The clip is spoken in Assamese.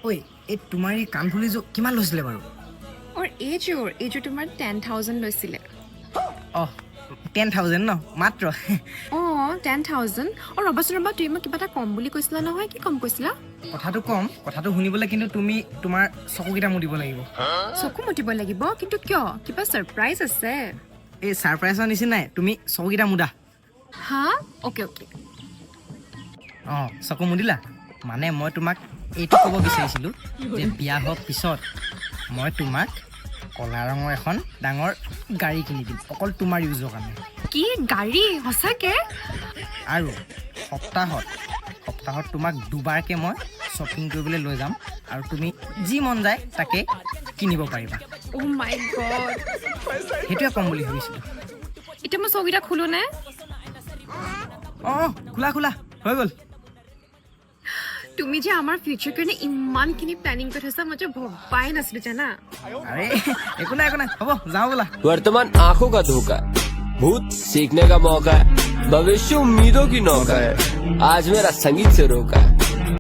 ঐ এই তোমাৰ এই কাণফুলিযোৰ কিমান লৈছিলে বাৰু और এইযোৰ তোমাৰ 10,000 লৈছিলে অহ 10,000 ন মাত্ৰ 10,000 और ৰবাচোন ৰবা তুমি মোক কিবা এটা কম বুলি কৈছিলা নহয় কি কম কৈছিলা কথাটো শুনিবলৈ কিন্তু তুমি তোমাৰ চকুকেইটা মুদিব লাগিব চকু মুটিব লাগিব কিন্তু কিয় কিবা সাৰপ্ৰাইজ আছে এই সাৰপ্ৰাইজৰ নিচিনাই তুমি চকুকেইটা মুদা হা ওকে চকু মুদিলা মানে মই তোমাক এইটো ক'ব বিচাৰিছিলোঁ যে বিয়া হোৱাৰ পিছত মই তোমাক কলা ৰঙৰ এখন ডাঙৰ গাড়ী কিনি দিম অকল তোমাৰ ইউজৰ কাৰণে কি গাড়ী সঁচাকে আৰু সপ্তাহত তোমাক দুবাৰকৈ মই শ্বপিং কৰিবলৈ লৈ যাম আৰু তুমি যি মন যায় তাকে কিনিব পাৰিবা অ' মাই গড সেইটোৱে ক'ম বুলি ভাবিছিলোঁ এতিয়া মই চকীটা খোলো নে খোলা হৈ গ'ল তুমি যে আমাৰ ফিউচাৰ কাৰণে ইমানখিনি প্লেনিং কৰি থৈছা মই যে ভবাই নাছিলো জানা আৰে একো নাই হ'ব যাওঁ বোলা वर्तमान आंखों का धोखा है भूत सीखने का मौका है भविष्य उम्मीदों की नौका है आज मेरा संगीत से रोका है